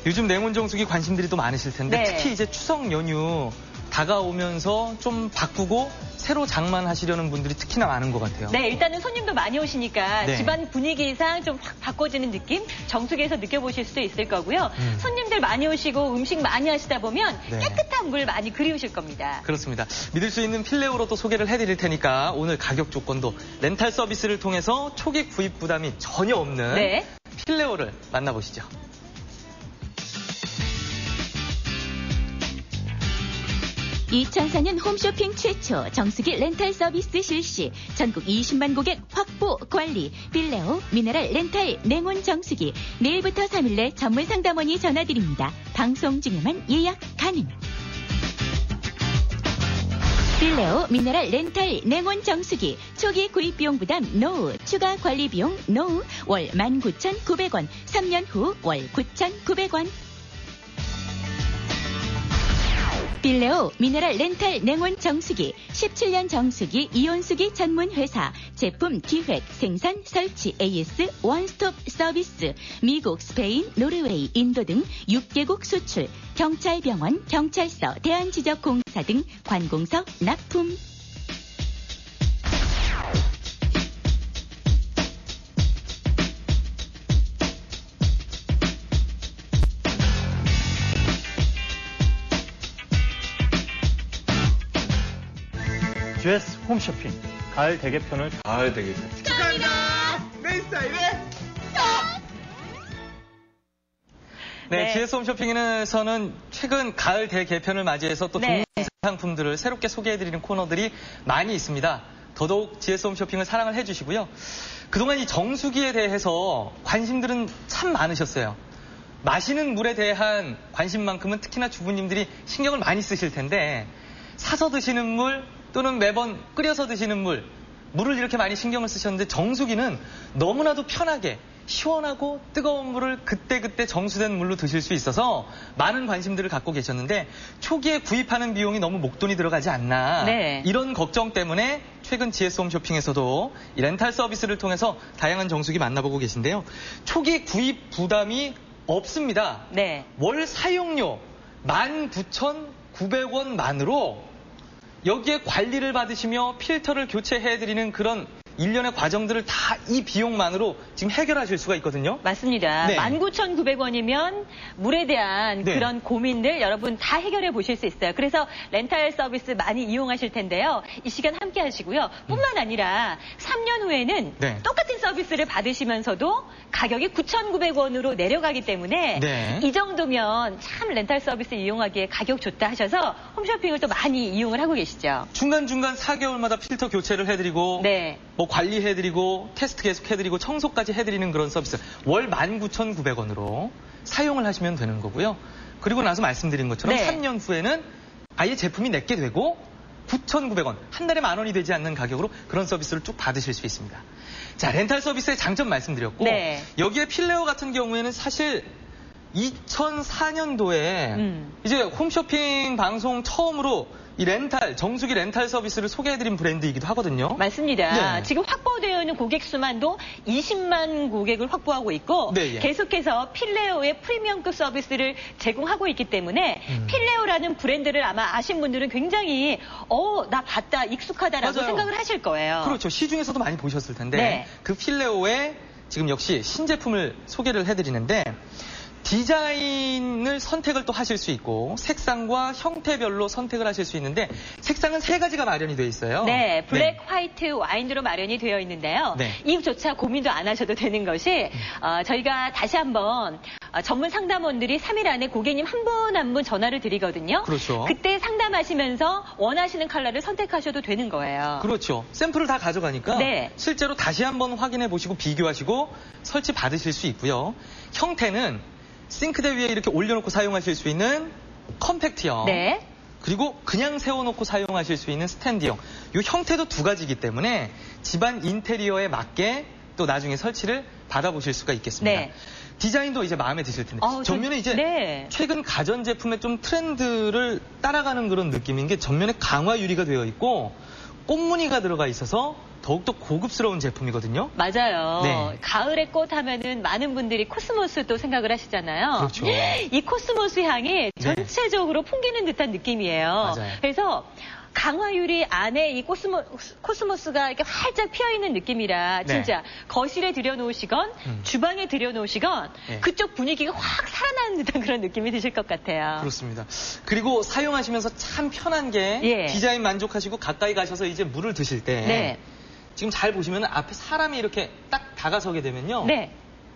요즘 냉온 정수기 관심들이 또 많으실 텐데 네. 특히 이제 추석 연휴 다가오면서 좀 바꾸고 새로 장만하시려는 분들이 특히나 많은 것 같아요. 네, 일단은 손님도 많이 오시니까 네. 집안 분위기상 좀 확 바꿔지는 느낌 정수기에서 느껴보실 수도 있을 거고요. 손님들 많이 오시고 음식 많이 하시다 보면 네. 깨끗한 물 많이 그리우실 겁니다. 그렇습니다. 믿을 수 있는 필레오로 또 소개를 해드릴 테니까 오늘 가격 조건도 렌탈 서비스를 통해서 초기 구입 부담이 전혀 없는 네. 필레오를 만나보시죠. 2004년 홈쇼핑 최초 정수기 렌탈 서비스 실시, 전국 20만 고객 확보 관리, 필레오 미네랄 렌탈 냉온 정수기. 내일부터 3일 내 전문 상담원이 전화드립니다. 방송 중에만 예약 가능. 필레오 미네랄 렌탈 냉온 정수기. 초기 구입 비용 부담 노, 추가 관리 비용 노. 월 19,900원, 3년 후 월 9,900원. 필레오 미네랄 렌탈 냉온 정수기. 17년 정수기 이온수기 전문 회사. 제품 기획, 생산, 설치, AS 원스톱 서비스. 미국, 스페인, 노르웨이, 인도 등 6개국 수출. 경찰병원, 경찰서, 대한지적공사 등 관공서 납품. GS 홈쇼핑 가을 대개편을 축하합니다. 내 스타일에 네, 네. GS 홈쇼핑에서는 최근 가을 대개편을 맞이해서 또 네. 좋은 상품들을 새롭게 소개해드리는 코너들이 많이 있습니다. 더더욱 GS 홈쇼핑을 사랑을 해주시고요. 그동안 이 정수기에 대해서 관심들은 참 많으셨어요. 마시는 물에 대한 관심만큼은 특히나 주부님들이 신경을 많이 쓰실 텐데 사서 드시는 물 또는 매번 끓여서 드시는 물을 이렇게 많이 신경을 쓰셨는데 정수기는 너무나도 편하게 시원하고 뜨거운 물을 그때그때 정수된 물로 드실 수 있어서 많은 관심들을 갖고 계셨는데 초기에 구입하는 비용이 너무 목돈이 들어가지 않나 네. 이런 걱정 때문에 최근 GS 홈쇼핑에서도 이 렌탈 서비스를 통해서 다양한 정수기 만나보고 계신데요. 초기 구입 부담이 없습니다. 네. 월 사용료 19,900원만으로 여기에 관리를 받으시며 필터를 교체해드리는 그런 일련의 과정들을 다 이 비용만으로 지금 해결하실 수가 있거든요. 맞습니다. 네. 19,900원이면 물에 대한 네. 그런 고민들 여러분 다 해결해 보실 수 있어요. 그래서 렌탈 서비스 많이 이용하실 텐데요. 이 시간 함께 하시고요. 뿐만 아니라 3년 후에는 네. 똑같은 서비스를 받으시면서도 가격이 9,900원으로 내려가기 때문에 네. 이 정도면 참 렌탈 서비스 이용하기에 가격 좋다 하셔서 홈쇼핑을 또 많이 이용을 하고 계시죠. 중간중간 4개월마다 필터 교체를 해드리고 네. 뭐 관리해드리고 테스트 계속 해드리고 청소까지 해드리는 그런 서비스 월 19,900원으로 사용을 하시면 되는 거고요. 그리고 나서 말씀드린 것처럼 네. 3년 후에는 아예 제품이 내게 되고 9,900원, 한 달에 10,000원이 되지 않는 가격으로 그런 서비스를 쭉 받으실 수 있습니다. 자, 렌탈 서비스의 장점 말씀드렸고 네. 여기에 필레오 같은 경우에는 사실 2004년도에 이제 홈쇼핑 방송 처음으로 이 렌탈, 정수기 렌탈 서비스를 소개해드린 브랜드이기도 하거든요. 맞습니다. 네. 지금 확보되어 있는 고객 수만도 20만 고객을 확보하고 있고 네, 예. 계속해서 필레오의 프리미엄급 서비스를 제공하고 있기 때문에 필레오라는 브랜드를 아마 아신 분들은 굉장히 나 봤다, 익숙하다라고 맞아요. 생각을 하실 거예요. 그렇죠. 시중에서도 많이 보셨을 텐데 네. 그 필레오의 지금 역시 신제품을 소개를 해드리는데 디자인을 선택을 또 하실 수 있고 색상과 형태별로 선택을 하실 수 있는데 색상은 3가지가 마련이 되어 있어요. 네, 블랙, 화이트, 와인으로 마련이 되어 있는데요. 네. 이조차 고민도 안 하셔도 되는 것이 저희가 다시 한번 전문 상담원들이 3일 안에 고객님 한 분 한 분 전화를 드리거든요. 그렇죠. 그때 상담하시면서 원하시는 컬러를 선택하셔도 되는 거예요. 그렇죠. 샘플을 다 가져가니까 네. 실제로 다시 한번 확인해 보시고 비교하시고 설치 받으실 수 있고요. 형태는 싱크대 위에 이렇게 올려놓고 사용하실 수 있는 컴팩트형. 네. 그리고 그냥 세워놓고 사용하실 수 있는 스탠드형. 이 형태도 2가지이기 때문에 집안 인테리어에 맞게 또 나중에 설치를 받아보실 수가 있겠습니다. 네. 디자인도 이제 마음에 드실 텐데 전면에 이제 네. 최근 가전제품의 좀 트렌드를 따라가는 그런 느낌인 게 전면에 강화 유리가 되어 있고 꽃무늬가 들어가 있어서 더욱더 고급스러운 제품이거든요. 맞아요. 네. 가을의 꽃 하면은 많은 분들이 코스모스 또 생각을 하시잖아요. 그렇죠. 이 코스모스 향이 네. 전체적으로 풍기는 듯한 느낌이에요. 맞아요. 그래서 강화유리 안에 이 코스모스가 이렇게 활짝 피어있는 느낌이라 네. 진짜 거실에 들여놓으시건 주방에 들여놓으시건 네. 그쪽 분위기가 확 살아나는 듯한 그런 느낌이 드실 것 같아요. 그렇습니다. 그리고 사용하시면서 참 편한 게 예. 디자인 만족하시고 가까이 가셔서 이제 물을 드실 때 네. 지금 잘 보시면 앞에 사람이 이렇게 딱 다가서게 되면요. 네.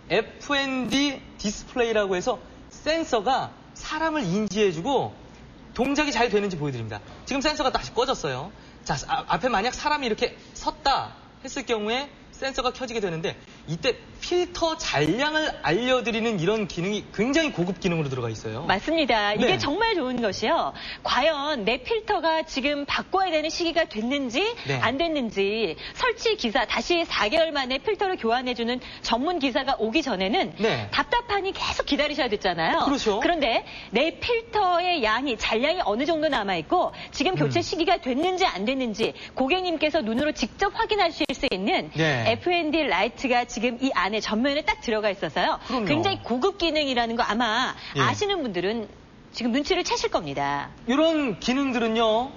F&D 디스플레이라고 해서 센서가 사람을 인지해주고 동작이 잘 되는지 보여드립니다. 지금 센서가 다시 꺼졌어요. 자, 앞에 만약 사람이 이렇게 섰다 했을 경우에 센서가 켜지게 되는데 이때 필터 잔량을 알려드리는 이런 기능이 굉장히 고급 기능으로 들어가 있어요. 맞습니다. 이게 네. 정말 좋은 것이요. 과연 내 필터가 지금 바꿔야 되는 시기가 됐는지 네. 안 됐는지 설치 기사 다시 4개월 만에 필터를 교환해주는 전문 기사가 오기 전에는 네. 답답하니 계속 기다리셔야 됐잖아요. 그렇죠. 그런데 내 필터의 잔량이 어느 정도 남아있고 지금 교체 시기가 됐는지 안 됐는지 고객님께서 눈으로 직접 확인하실 수 있는 네. F&D 라이트가 지금 이 안에 전면에 딱 들어가 있어서요. 그럼요. 굉장히 고급 기능이라는 거 아마 예. 아시는 분들은 지금 눈치를 채실 겁니다. 이런 기능들은요.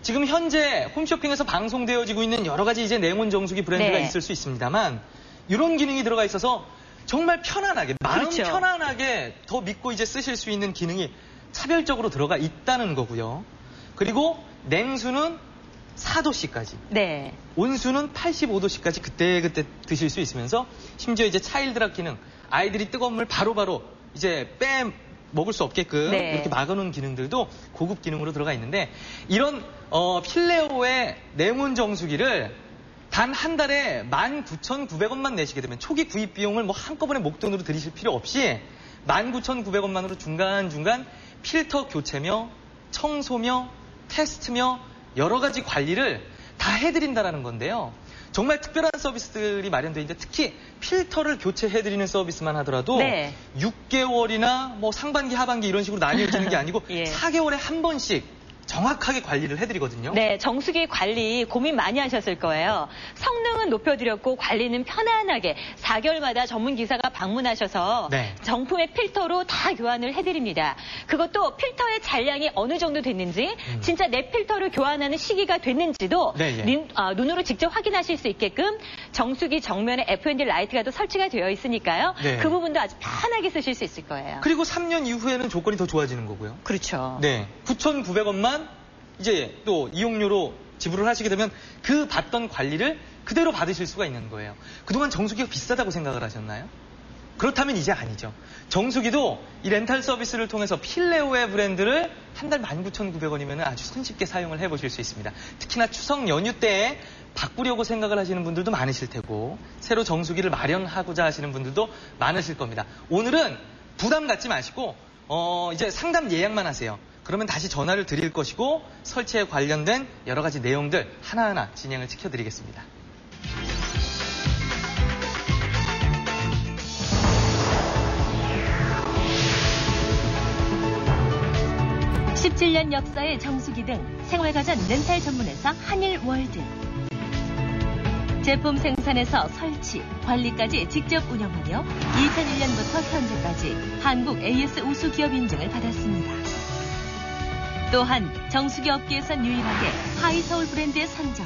지금 현재 홈쇼핑에서 방송되어지고 있는 여러 가지 이제 냉온 정수기 브랜드가 네. 있을 수 있습니다만 이런 기능이 들어가 있어서 정말 편안하게 마음 그렇죠. 편안하게 더 믿고 이제 쓰실 수 있는 기능이 차별적으로 들어가 있다는 거고요. 그리고 냉수는 4도씨까지. 네. 온수는 85도씨까지 그때그때 드실 수 있으면서 심지어 이제 차일드락 기능, 아이들이 뜨거운 물 바로바로 이제 먹을 수 없게끔 네. 이렇게 막아놓은 기능들도 고급 기능으로 들어가 있는데 이런 필레오의 냉온 정수기를 단 한 달에 19,900원만 내시게 되면 초기 구입 비용을 뭐 한꺼번에 목돈으로 들이실 필요 없이 19,900원만으로 중간중간 필터 교체며 청소며 테스트며 여러 가지 관리를 다 해드린다라는 건데요. 정말 특별한 서비스들이 마련되어 있는데 특히 필터를 교체해드리는 서비스만 하더라도 네. 6개월이나 뭐 상반기, 하반기 이런 식으로 나뉘어지는 게 아니고 예. 4개월에 한 번씩 정확하게 관리를 해드리거든요. 네, 정수기 관리 고민 많이 하셨을 거예요. 성능은 높여드렸고 관리는 편안하게 4개월마다 전문 기사가 방문하셔서 네. 정품의 필터로 다 교환을 해드립니다. 그것도 필터의 잔량이 어느 정도 됐는지 진짜 내 필터를 교환하는 시기가 됐는지도 네, 예. 눈으로 직접 확인하실 수 있게끔 정수기 정면에 F&D 라이트가 또 설치가 되어 있으니까요. 네. 그 부분도 아주 편하게 쓰실 수 있을 거예요. 그리고 3년 이후에는 조건이 더 좋아지는 거고요. 그렇죠. 네, 9,900원만 이제 또 이용료로 지불을 하시게 되면 그 받던 관리를 그대로 받으실 수가 있는 거예요. 그동안 정수기가 비싸다고 생각을 하셨나요? 그렇다면 이제 아니죠. 정수기도 이 렌탈 서비스를 통해서 필레오의 브랜드를 한 달 19,900원이면 아주 손쉽게 사용을 해보실 수 있습니다. 특히나 추석 연휴 때에 바꾸려고 생각을 하시는 분들도 많으실 테고 새로 정수기를 마련하고자 하시는 분들도 많으실 겁니다. 오늘은 부담 갖지 마시고 이제 상담 예약만 하세요. 그러면 다시 전화를 드릴 것이고 설치에 관련된 여러 가지 내용들 하나하나 진행을 시켜드리겠습니다. (17년) 역사의 정수기 등 생활가전 렌탈 전문회사 한일월드. 제품 생산에서 설치, 관리까지 직접 운영하며 2001년부터 현재까지 한국 AS 우수 기업 인증을 받았습니다. 또한 정수기 업계에선 유일하게 하이서울 브랜드에 선정.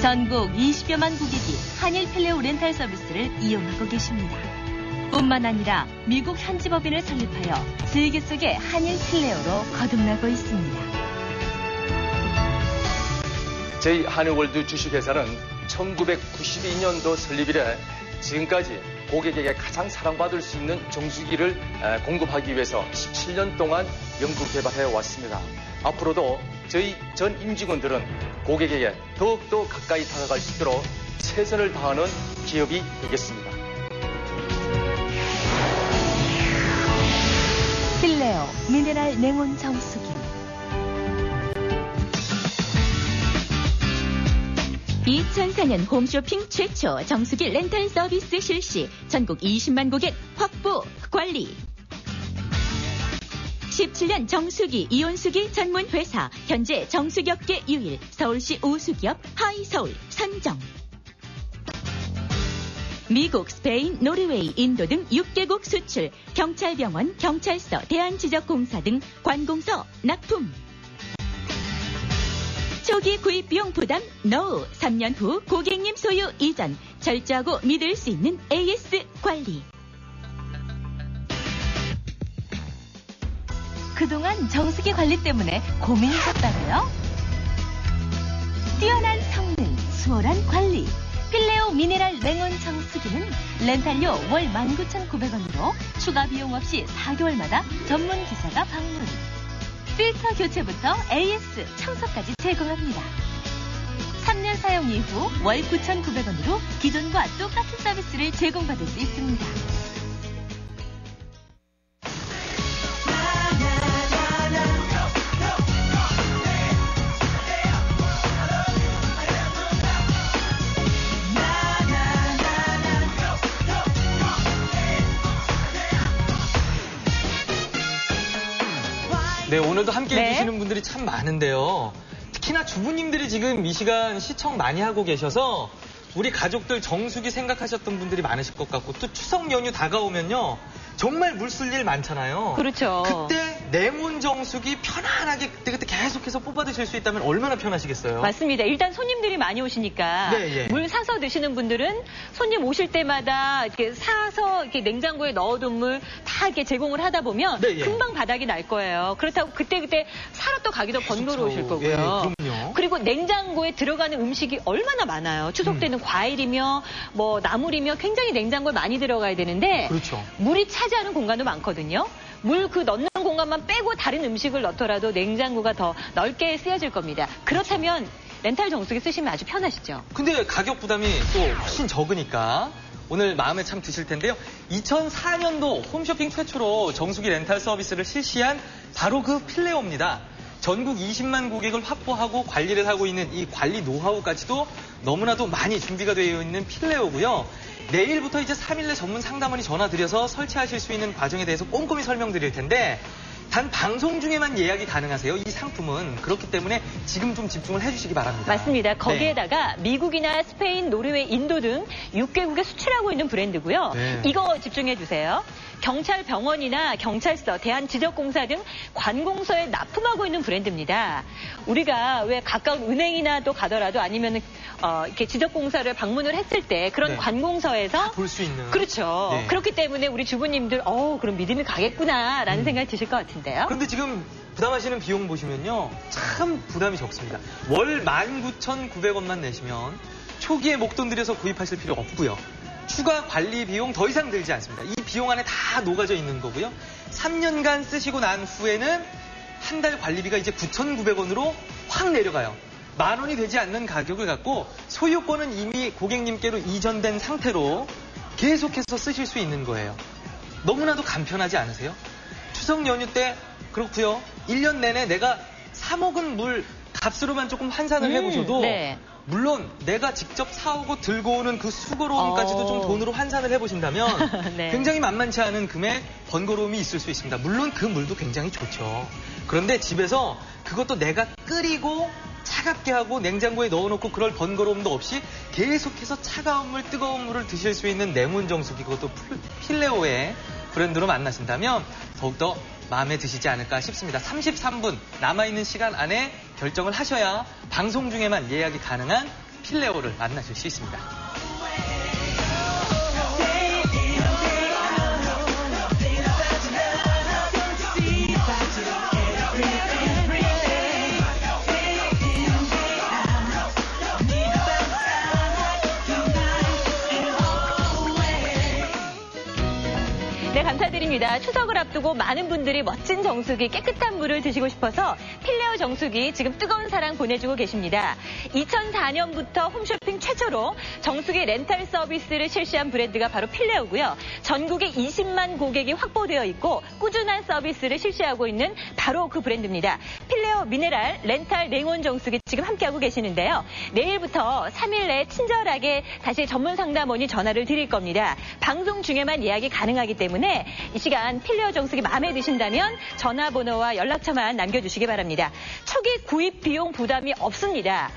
전국 20여만 고객이 한일 필레오 렌탈 서비스를 이용하고 계십니다. 뿐만 아니라 미국 현지 법인을 설립하여 세계 속의 한일 필레오로 거듭나고 있습니다. 저희 한일월드 주식회사는 1992년도 설립 이래 지금까지 고객에게 가장 사랑받을 수 있는 정수기를 공급하기 위해서 17년 동안 연구 개발해 왔습니다. 앞으로도 저희 전 임직원들은 고객에게 더욱더 가까이 다가갈 수 있도록 최선을 다하는 기업이 되겠습니다. 필레오 미네랄 냉온 정수기. 2004년 홈쇼핑 최초 정수기 렌탈 서비스 실시, 전국 20만 고객 확보 관리. 17년 정수기, 이온수기 전문 회사, 현재 정수기업계 유일, 서울시 우수기업 하이서울 선정. 미국, 스페인, 노르웨이, 인도 등 6개국 수출, 경찰병원, 경찰서, 대한지적공사 등 관공서 납품. 초기 구입 비용 부담 NO. 3년 후 고객님 소유 이전, 철저하고 믿을 수 있는 AS 관리. 그동안 정수기 관리 때문에 고민이셨다고요? 뛰어난 성능, 수월한 관리. 필레오 미네랄 냉온 정수기는 렌탈료 월 19,900원으로 추가 비용 없이 4개월마다 전문 기사가 방문. 필터 교체부터 AS 청소까지 제공합니다. 3년 사용 이후 월 9,900원으로 기존과 똑같은 서비스를 제공받을 수 있습니다. 네, 오늘도 함께 네. 해주시는 분들이 참 많은데요. 특히나 주부님들이 지금 이 시간 시청 많이 하고 계셔서 우리 가족들 정수기 생각하셨던 분들이 많으실 것 같고, 또 추석 연휴 다가오면요. 정말 물 쓸 일 많잖아요. 그렇죠. 그때 냉온 정수기 편안하게 그때 계속해서 뽑아 드실 수 있다면 얼마나 편하시겠어요? 맞습니다. 일단 손님들이 많이 오시니까 네, 예. 물 사서 드시는 분들은 손님 오실 때마다 이렇게 사서 이렇게 냉장고에 넣어둔 물 다 이렇게 제공을 하다 보면 네, 예. 금방 바닥이 날 거예요. 그렇다고 그때 사러 또 가기도 번거로우실 거고요. 예, 그럼요. 그리고 냉장고에 들어가는 음식이 얼마나 많아요. 추석 때는 과일이며 뭐 나물이며 굉장히 냉장고에 많이 들어가야 되는데 그렇죠. 물이 차지하는 공간도 많거든요. 물 그 넣는 공간만 빼고 다른 음식을 넣더라도 냉장고가 더 넓게 쓰여질 겁니다. 그렇다면 렌탈 정수기 쓰시면 아주 편하시죠. 근데 가격 부담이 또 훨씬 적으니까 오늘 마음에 참 드실 텐데요. 2004년도 홈쇼핑 최초로 정수기 렌탈 서비스를 실시한 바로 그 필레오입니다. 전국 20만 고객을 확보하고 관리를 하고 있는 이 관리 노하우까지도 너무나도 많이 준비가 되어 있는 필레오고요. 내일부터 이제 3일 내 전문 상담원이 전화드려서 설치하실 수 있는 과정에 대해서 꼼꼼히 설명드릴 텐데, 단 방송 중에만 예약이 가능하세요. 이 상품은. 그렇기 때문에 지금 좀 집중을 해주시기 바랍니다. 맞습니다. 거기에다가 네. 미국이나 스페인, 노르웨이, 인도 등 6개국에 수출하고 있는 브랜드고요. 네. 이거 집중해 주세요. 경찰 병원이나 경찰서, 대한지적공사 등 관공서에 납품하고 있는 브랜드입니다. 우리가 왜 가까운 은행이나 또 가더라도 아니면 이렇게 지적공사를 방문을 했을 때 그런 네. 관공서에서 볼 수 있는. 그렇죠. 네. 그렇기 때문에 우리 주부님들 그럼 믿음이 가겠구나라는 생각이 드실 것 같은데요. 그런데 지금 부담하시는 비용 보시면요. 참 부담이 적습니다. 월 19,900원만 내시면 초기에 목돈 들여서 구입하실 필요 없고요. 추가 관리 비용 더 이상 들지 않습니다. 이 비용 안에 다 녹아져 있는 거고요. 3년간 쓰시고 난 후에는 한 달 관리비가 이제 9,900원으로 확 내려가요. 10,000원이 되지 않는 가격을 갖고 소유권은 이미 고객님께로 이전된 상태로 계속해서 쓰실 수 있는 거예요. 너무나도 간편하지 않으세요? 추석 연휴 때 그렇고요. 1년 내내 내가 사 먹은 물 값으로만 조금 환산을 해보셔도 네. 물론 내가 직접 사오고 들고 오는 그 수고로움까지도 좀 돈으로 환산을 해보신다면 네. 굉장히 만만치 않은 금액 번거로움이 있을 수 있습니다. 물론 그 물도 굉장히 좋죠. 그런데 집에서 그것도 내가 끓이고 차갑게 하고 냉장고에 넣어놓고 그럴 번거로움도 없이 계속해서 차가운 물, 뜨거운 물을 드실 수 있는 냉온 정수기, 그것도 필레오의 브랜드로 만나신다면 더욱더 마음에 드시지 않을까 싶습니다. 33분 남아있는 시간 안에 결정을 하셔야 방송 중에만 예약이 가능한 필레오를 만나실 수 있습니다. 네, 감사드립니다. 추석을 앞두고 많은 분들이 멋진 정수기, 깨끗한 물을 드시고 싶어서 필레오 정수기 지금 뜨거운 사랑 보내주고 계십니다. 2004년부터 홈쇼핑 최초로 정수기 렌탈 서비스를 실시한 브랜드가 바로 필레오고요. 전국에 20만 고객이 확보되어 있고 꾸준한 서비스를 실시하고 있는 바로 그 브랜드입니다. 필레오 미네랄 렌탈 냉온 정수기 지금 함께하고 계시는데요. 내일부터 3일 내에 친절하게 다시 전문 상담원이 전화를 드릴 겁니다. 방송 중에만 예약이 가능하기 때문에 때문에 이 시간 필레오 정수기 마음에 드신다면 전화번호와 연락처만 남겨주시기 바랍니다. 초기 구입 비용 부담이 없습니다.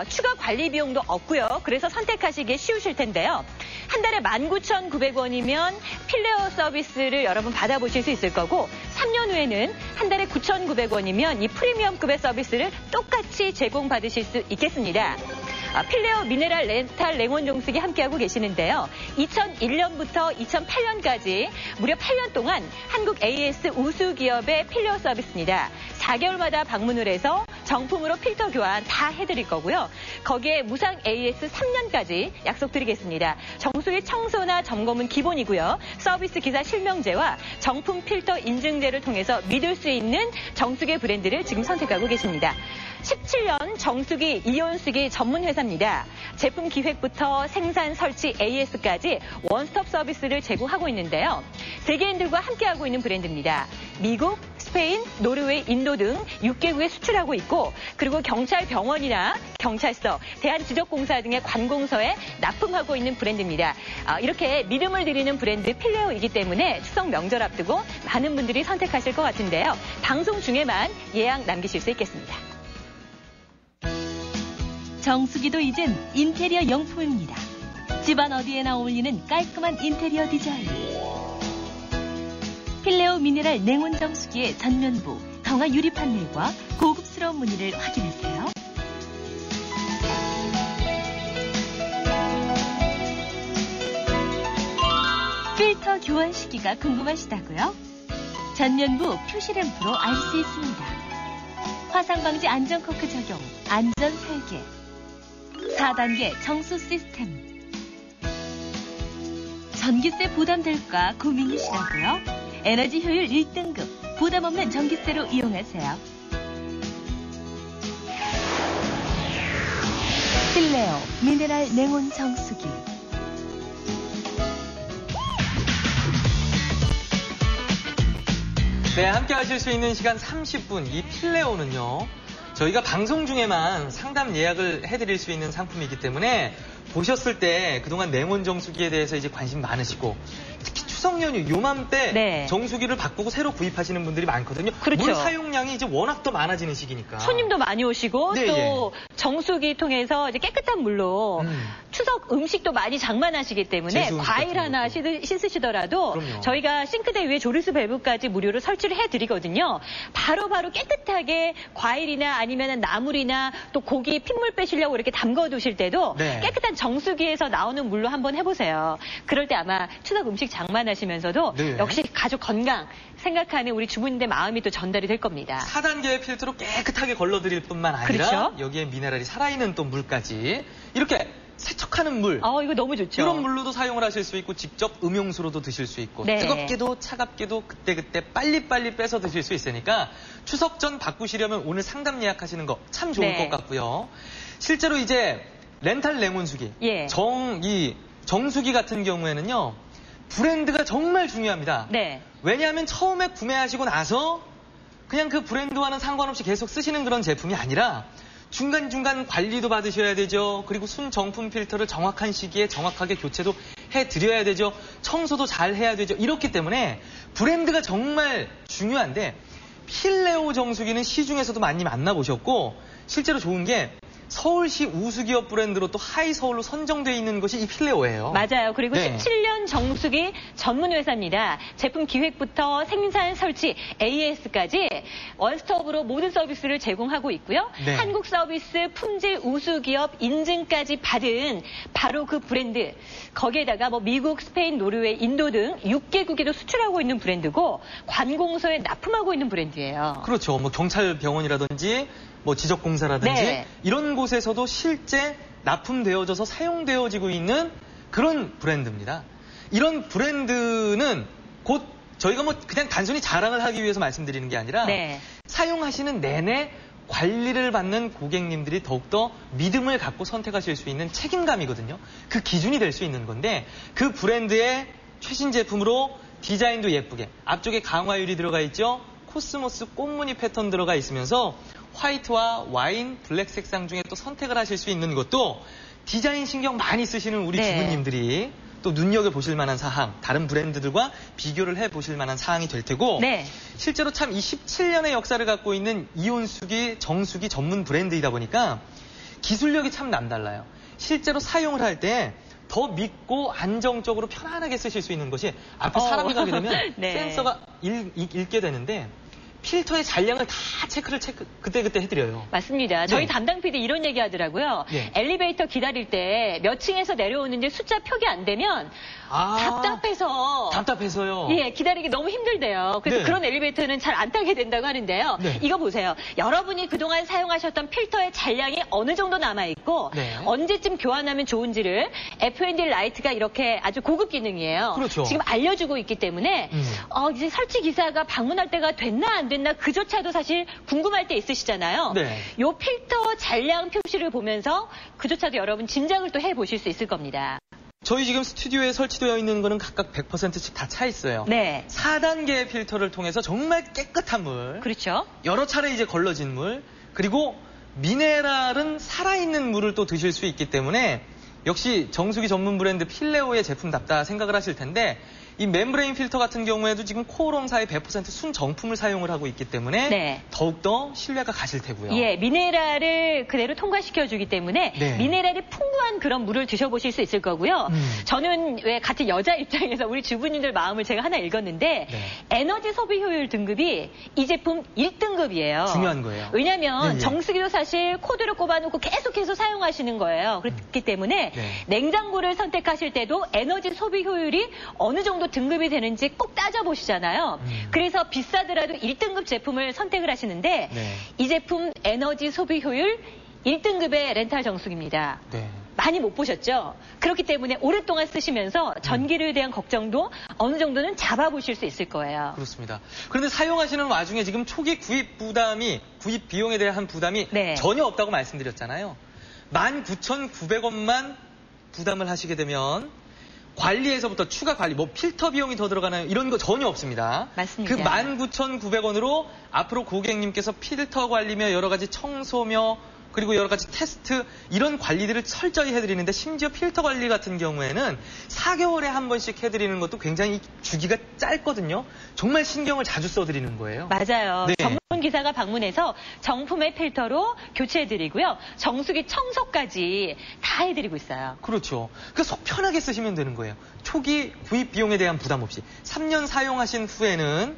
추가 관리 비용도 없고요. 그래서 선택하시기 쉬우실 텐데요. 한 달에 19,900원이면 필레오 서비스를 여러분 받아보실 수 있을 거고 3년 후에는 한 달에 9,900원이면 이 프리미엄급의 서비스를 똑같이 제공받으실 수 있겠습니다. 필레오 미네랄 렌탈 냉온 정수기 함께하고 계시는데요. 2001년부터 2008년까지 무려 8년 동안 한국 AS 우수 기업의 필레오 서비스입니다. 4개월마다 방문을 해서 정품으로 필터 교환 다 해드릴 거고요. 거기에 무상 AS 3년까지 약속드리겠습니다. 정수기 청소나 점검은 기본이고요. 서비스 기사 실명제와 정품 필터 인증제를 통해서 믿을 수 있는 정수기 브랜드를 지금 선택하고 계십니다. 17년 정수기, 이온수기 전문 회사입니다. 제품 기획부터 생산, 설치, AS까지 원스톱 서비스를 제공하고 있는데요. 세계인들과 함께하고 있는 브랜드입니다. 미국, 스페인, 노르웨이, 인도 등 6개국에 수출하고 있고 그리고 경찰 병원이나 경찰서, 대한지적공사 등의 관공서에 납품하고 있는 브랜드입니다. 이렇게 믿음을 드리는 브랜드 필레오이기 때문에 추석 명절 앞두고 많은 분들이 선택하실 것 같은데요. 방송 중에만 예약 남기실 수 있겠습니다. 정수기도 이젠 인테리어 용품입니다. 집안 어디에나 어울리는 깔끔한 인테리어 디자인. 필레오 미네랄 냉온 정수기의 전면부, 강화 유리 판넬과 고급스러운 무늬를 확인하세요. 필터 교환 시기가 궁금하시다고요? 전면부 표시 램프로 알 수 있습니다. 화상 방지 안전 코크 적용, 안전 설계. 4단계 정수 시스템. 전기세 부담될까 고민이시라고요? 에너지 효율 1등급, 부담 없는 전기세로 이용하세요. 필레오 미네랄 냉온 정수기. 네, 함께 하실 수 있는 시간 30분. 이 필레오는요, 저희가 방송 중에만 상담 예약을 해드릴 수 있는 상품이기 때문에 보셨을 때 그동안 냉온 정수기에 대해서 이제 관심 많으시고 특히 추석 연휴 요맘때 네. 정수기를 바꾸고 새로 구입하시는 분들이 많거든요. 그렇죠. 물 사용량이 이제 워낙 더 많아지는 시기니까. 손님도 많이 오시고 네, 또 정수기 통해서 이제 깨끗한 물로 추석 음식도 많이 장만하시기 때문에 제수 음식 과일 같은 하나 씻으시더라도 그럼요. 저희가 싱크대 위에 조리수 밸브까지 무료로 설치를 해드리거든요. 바로바로 깨끗하게 과일이나 아니면 나물이나 또 고기 핏물 빼시려고 이렇게 담궈두실 때도 네. 깨끗한 정수기에서 나오는 물로 한번 해보세요. 그럴 때 아마 추석 음식 장만하시면서도 네. 역시 가족 건강 생각하는 우리 주부님들 마음이 또 전달이 될 겁니다. 4단계의 필터로 깨끗하게 걸러드릴 뿐만 아니라 그렇죠. 여기에 미네랄이 살아있는 또 물까지 이렇게 세척하는 물. 이거 너무 좋죠. 이런 물로도 사용을 하실 수 있고 직접 음용수로도 드실 수 있고 네. 뜨겁게도 차갑게도 그때그때 빨리빨리 빼서 드실 수 있으니까 추석 전 바꾸시려면 오늘 상담 예약하시는 거 참 좋을 네. 것 같고요. 실제로 이제 렌탈 냉온수기, 예. 정수기 같은 경우에는요. 브랜드가 정말 중요합니다. 네. 왜냐하면 처음에 구매하시고 나서 그냥 그 브랜드와는 상관없이 계속 쓰시는 그런 제품이 아니라 중간중간 관리도 받으셔야 되죠. 그리고 순정품 필터를 정확한 시기에 정확하게 교체도 해드려야 되죠. 청소도 잘 해야 되죠. 이렇기 때문에 브랜드가 정말 중요한데 필레오 정수기는 시중에서도 많이 만나보셨고 실제로 좋은 게 서울시 우수기업 브랜드로 또 하이서울로 선정되어 있는 것이 이 필레오예요. 맞아요. 그리고 네. 17년 정수기 전문 회사입니다. 제품 기획부터 생산, 설치, AS까지 원스톱으로 모든 서비스를 제공하고 있고요. 네. 한국 서비스 품질 우수기업 인증까지 받은 바로 그 브랜드. 거기에다가 미국, 스페인, 노르웨이, 인도 등 6개국에도 수출하고 있는 브랜드고 관공서에 납품하고 있는 브랜드예요. 그렇죠. 경찰 병원이라든지 지적공사라든지 네. 이런 곳에서도 실제 납품되어져서 사용되어지고 있는 그런 브랜드입니다. 이런 브랜드는 곧 저희가 그냥 단순히 자랑을 하기 위해서 말씀드리는 게 아니라 네. 사용하시는 내내 관리를 받는 고객님들이 더욱더 믿음을 갖고 선택하실 수 있는 책임감이거든요. 그 기준이 될 수 있는 건데 그 브랜드의 최신 제품으로 디자인도 예쁘게 앞쪽에 강화유리 들어가 있죠. 코스모스 꽃무늬 패턴 들어가 있으면서 화이트와 와인, 블랙 색상 중에 또 선택을 하실 수 있는 것도 디자인 신경 많이 쓰시는 우리 네. 주부님들이 또 눈여겨보실 만한 사항, 다른 브랜드들과 비교를 해보실 만한 사항이 될 테고 네. 실제로 참 이 17년의 역사를 갖고 있는 이온수기, 정수기 전문 브랜드이다 보니까 기술력이 참 남달라요. 실제로 사용을 할 때 더 믿고 안정적으로 편안하게 쓰실 수 있는 것이 앞에 사람이 가게 되면 네. 센서가 읽게 되는데 필터의 잔량을 다 그때그때 해드려요. 맞습니다. 저희 네. 담당 PD 이런 얘기 하더라고요. 네. 엘리베이터 기다릴 때 몇 층에서 내려오는지 숫자 표기 안 되면 답답해서요. 예, 기다리기 너무 힘들대요. 그래서 네. 그런 엘리베이터는 잘 안 타게 된다고 하는데요. 네. 이거 보세요. 여러분이 그동안 사용하셨던 필터의 잔량이 어느 정도 남아있고 네. 언제쯤 교환하면 좋은지를 F&D 라이트가 이렇게 아주 고급 기능이에요. 그렇죠. 지금 알려주고 있기 때문에 이제 설치 기사가 방문할 때가 됐나 안 됐나 그조차도 사실 궁금할 때 있으시잖아요. 네. 요 필터 잔량 표시를 보면서 그조차도 여러분 짐작을 또 해보실 수 있을 겁니다. 저희 지금 스튜디오에 설치되어 있는 거는 각각 100%씩 다 차 있어요. 네. 4단계의 필터를 통해서 정말 깨끗한 물, 그렇죠. 여러 차례 이제 걸러진 물, 그리고 미네랄은 살아있는 물을 또 드실 수 있기 때문에 역시 정수기 전문 브랜드 필레오의 제품답다 생각을 하실 텐데 이 멤브레인 필터 같은 경우에도 지금 코오롱사의 100% 순정품을 사용을 하고 있기 때문에 네. 더욱더 신뢰가 가실 테고요. 예, 미네랄을 그대로 통과시켜주기 때문에 네. 미네랄이 풍부한 그런 물을 드셔보실 수 있을 거고요. 저는 왜 같은 여자 입장에서 우리 주부님들 마음을 제가 하나 읽었는데 네. 에너지 소비 효율 등급이 이 제품 1등급이에요. 중요한 거예요. 왜냐하면 네. 정수기도 사실 코드를 꼽아놓고 계속해서 사용하시는 거예요. 그렇기 때문에 네. 냉장고를 선택하실 때도 에너지 소비 효율이 어느 정도 등급이 되는지 꼭 따져보시잖아요. 그래서 비싸더라도 1등급 제품을 선택을 하시는데 네. 이 제품 에너지 소비 효율 1등급의 렌탈 정수기입니다. 네. 많이 못 보셨죠? 그렇기 때문에 오랫동안 쓰시면서 전기를 대한 걱정도 어느 정도는 잡아보실 수 있을 거예요. 그렇습니다. 그런데 사용하시는 와중에 지금 초기 구입 비용에 대한 부담이 네. 전혀 없다고 말씀드렸잖아요. 19,900원만 부담을 하시게 되면 관리에서부터 추가 관리, 뭐 필터 비용이 더 들어가나요? 이런 거 전혀 없습니다. 맞습니다. 그 19,900원으로 앞으로 고객님께서 필터 관리며 여러 가지 청소며 그리고 여러 가지 테스트 이런 관리들을 철저히 해드리는데 심지어 필터 관리 같은 경우에는 4개월에 한 번씩 해드리는 것도 굉장히 주기가 짧거든요. 정말 신경을 자주 써드리는 거예요. 맞아요. 네. 전문 기사가 방문해서 정품의 필터로 교체해드리고요. 정수기 청소까지 다 해드리고 있어요. 그렇죠. 그 속 편하게 쓰시면 되는 거예요. 초기 구입 비용에 대한 부담 없이 3년 사용하신 후에는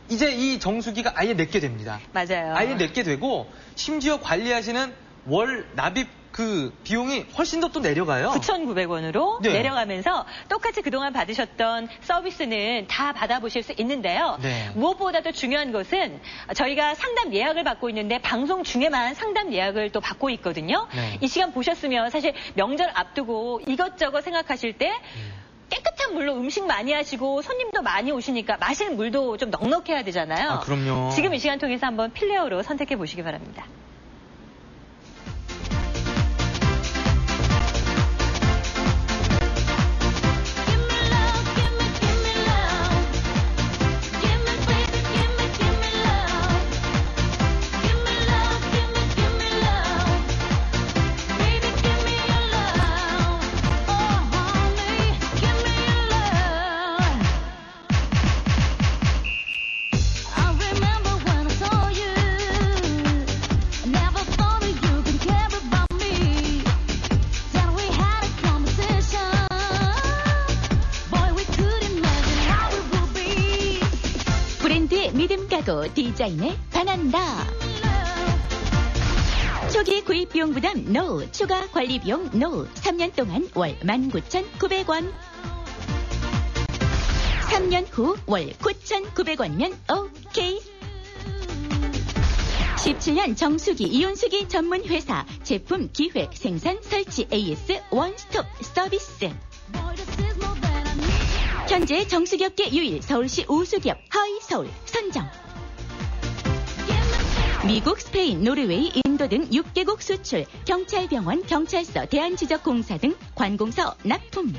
이제 이 정수기가 아예 내게 됩니다. 맞아요. 아예 내게 되고 심지어 관리하시는 월 납입 그 비용이 훨씬 더 또 내려가요. 9,900원으로 네. 내려가면서 똑같이 그동안 받으셨던 서비스는 다 받아보실 수 있는데요. 네. 무엇보다도 중요한 것은 저희가 상담 예약을 받고 있는데 방송 중에만 상담 예약을 또 받고 있거든요. 네. 이 시간 보셨으면 사실 명절 앞두고 이것저것 생각하실 때 깨끗한 물로 음식 많이 하시고 손님도 많이 오시니까 마실 물도 좀 넉넉해야 되잖아요. 아, 그럼요. 지금 이 시간 통해서 한번 필레오로 선택해 보시기 바랍니다. 브랜드의 믿음 가고 디자인에 반한다. 초기 구입 비용 부담 NO, 추가 관리 비용 NO. 3년 동안 월 19,900원. 3년 후 월 9,900원이면 오케이. 17년 정수기, 이온수기 전문 회사 제품 기획, 생산, 설치 AS 원스톱 서비스. 현재 정수기업계 유일 서울시 우수기업 하이서울 선정. 미국, 스페인, 노르웨이, 인도 등 6개국 수출, 경찰병원, 경찰서, 대한지적공사 등 관공서 납품.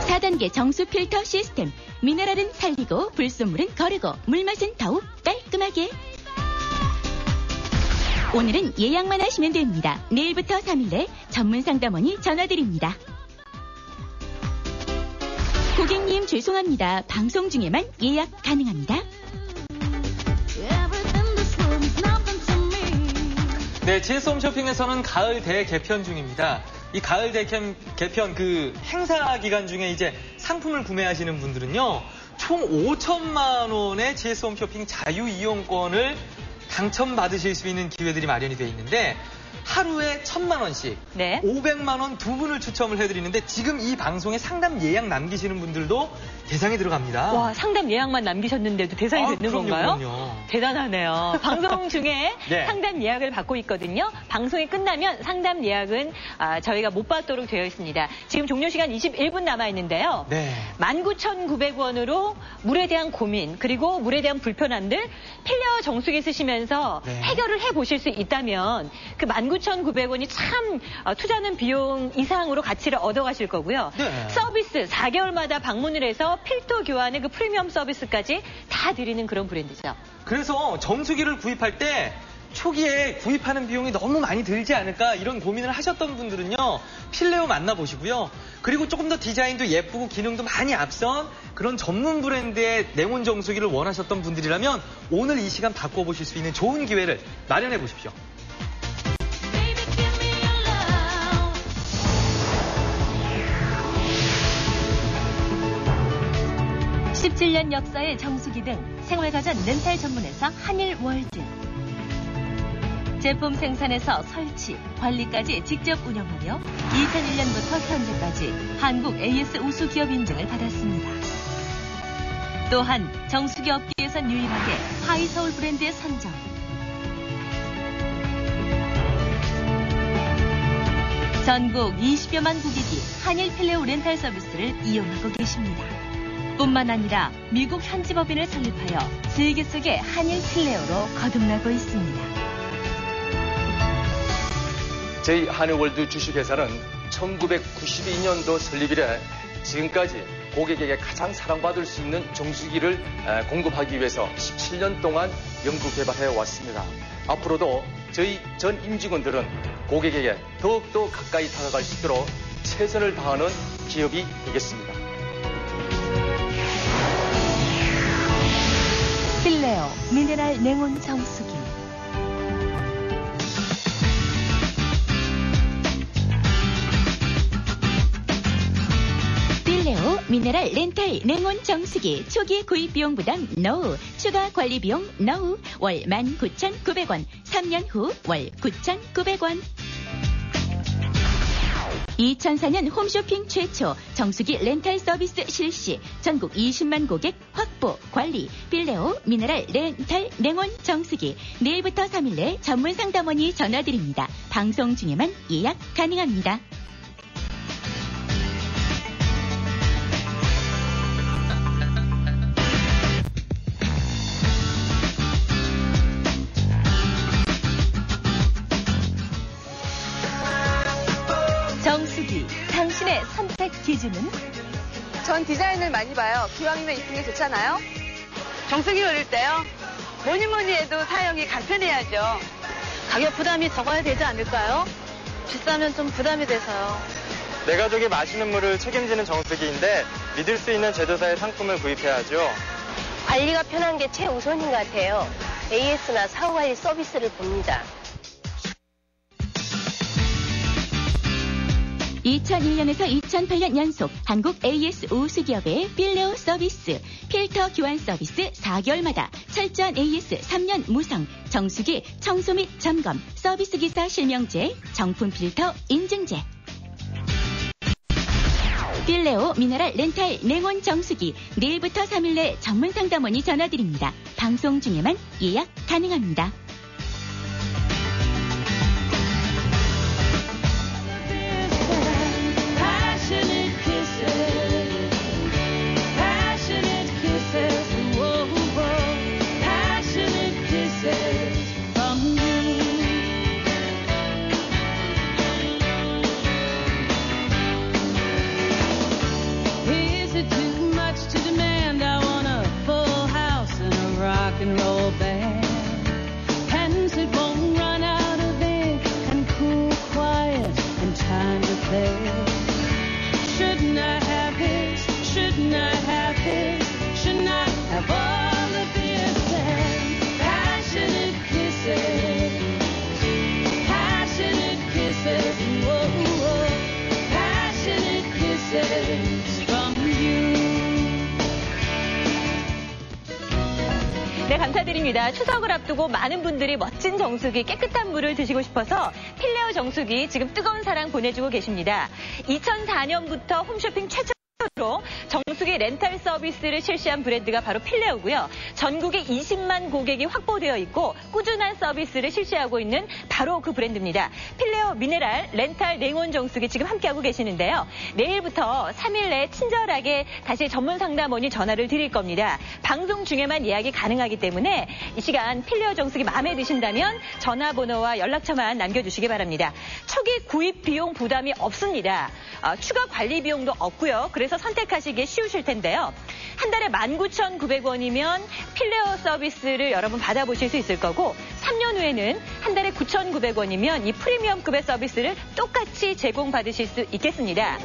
4단계 정수 필터 시스템. 미네랄은 살리고 불순물은 거르고 물맛은 더욱 깔끔하게. 오늘은 예약만 하시면 됩니다. 내일부터 3일 내 전문 상담원이 전화드립니다. 고객님 죄송합니다. 방송 중에만 예약 가능합니다. 네, GS 홈쇼핑에서는 가을 대개편 중입니다. 이 가을 개편 그 행사 기간 중에 이제 상품을 구매하시는 분들은요, 총 5천만 원의 GS 홈쇼핑 자유 이용권을 당첨받으실 수 있는 기회들이 마련이 되어 있는데, 하루에 1,000만 원씩, 네. 500만 원 두 분을 추첨을 해드리는데, 지금 이 방송에 상담 예약 남기시는 분들도 대상에 들어갑니다. 와, 상담 예약만 남기셨는데도 대상이 되는 그럼요, 건가요? 그럼요. 대단하네요. 방송 중에 네. 상담 예약을 받고 있거든요. 방송이 끝나면 상담 예약은 저희가 못 받도록 되어 있습니다. 지금 종료 시간 21분 남아 있는데요. 네. 19,900원으로 물에 대한 고민, 그리고 물에 대한 불편함들 필레어 정수기 쓰시면서 네. 해결을 해보실 수 있다면 그 19,900원이 참 투자하는 비용 이상으로 가치를 얻어가실 거고요. 네. 서비스 4개월마다 방문을 해서 필터 교환의 그 프리미엄 서비스까지 다 드리는 그런 브랜드죠. 그래서 정수기를 구입할 때 초기에 구입하는 비용이 너무 많이 들지 않을까 이런 고민을 하셨던 분들은요, 필레오 만나보시고요. 그리고 조금 더 디자인도 예쁘고 기능도 많이 앞선 그런 전문 브랜드의 냉온 정수기를 원하셨던 분들이라면 오늘 이 시간 바꿔보실 수 있는 좋은 기회를 마련해 보십시오. 17년 역사의 정수기 등 생활가전 렌탈 전문회사 한일월드. 제품 생산에서 설치, 관리까지 직접 운영하며 2001년부터 현재까지 한국 AS 우수 기업 인증을 받았습니다. 또한 정수기 업계에선 유일하게 하이서울 브랜드에 선정. 전국 20여만 고객이 한일 필레오 렌탈 서비스를 이용하고 계십니다. 뿐만 아니라 미국 현지 법인을 설립하여 세계 속의 한일 필레오로 거듭나고 있습니다. 저희 한일월드 주식회사는 1992년도 설립 이래 지금까지 고객에게 가장 사랑받을 수 있는 정수기를 공급하기 위해서 17년 동안 연구 개발해 왔습니다. 앞으로도 저희 전 임직원들은 고객에게 더욱더 가까이 다가갈 수 있도록 최선을 다하는 기업이 되겠습니다. 필레오 미네랄 냉온 정수기. 필레오 미네랄 렌탈 냉온 정수기 초기 구입 비용 부담 NO, 추가 관리 비용 NO, 월 19,900원, 3년 후 월 9,900원. 2004년 홈쇼핑 최초 정수기 렌탈 서비스 실시, 전국 20만 고객 확보, 관리, 필레오 미네랄 렌탈 냉온 정수기. 내일부터 3일 내 전문 상담원이 전화드립니다. 방송 중에만 예약 가능합니다. 정수기, 당신의 선택 기준은? 전 디자인을 많이 봐요. 기왕이면 이쁜 게 좋잖아요. 정수기 올릴 때요. 뭐니 해도 사용이 간편해야죠. 가격 부담이 적어야 되지 않을까요? 비싸면 좀 부담이 돼서요. 내 가족이 마시는 물을 책임지는 정수기인데 믿을 수 있는 제조사의 상품을 구입해야죠. 관리가 편한 게 최우선인 것 같아요. AS나 사후관리 서비스를 봅니다. 2001년에서 2008년 연속 한국 AS 우수기업의 필레오 서비스, 필터 교환 서비스 4개월마다 철저한 AS 3년 무상, 정수기 청소 및 점검, 서비스 기사 실명제, 정품 필터 인증제. 필레오 미네랄 렌탈 냉온 정수기. 내일부터 3일 내 전문 상담원이 전화드립니다. 방송 중에만 예약 가능합니다. 감사드립니다. 추석을 앞두고 많은 분들이 멋진 정수기, 깨끗한 물을 드시고 싶어서 필레오 정수기 지금 뜨거운 사랑 보내주고 계십니다. 2004년부터 홈쇼핑 최초로 정수기 렌탈 서비스를 실시한 브랜드가 바로 필레오고요. 전국에 20만 고객이 확보되어 있고 꾸준한 서비스를 실시하고 있는 바로 그 브랜드입니다. 필레오 미네랄 렌탈 냉온 정수기 지금 함께하고 계시는데요. 내일부터 3일 내에 친절하게 다시 전문 상담원이 전화를 드릴 겁니다. 방송 중에만 예약이 가능하기 때문에 이 시간 필레오 정수기 마음에 드신다면 전화번호와 연락처만 남겨주시기 바랍니다. 초기 구입 비용 부담이 없습니다. 추가 관리 비용도 없고요. 그래서 선택하시기에 쉬우실 텐데요. 한 달에 19,900원이면 필레오 서비스를 여러분 받아보실 수 있을 거고 3년 후에는 한 달에 9,900원이면 이 프리미엄급의 서비스를 똑같이 제공받으실 수 있겠습니다.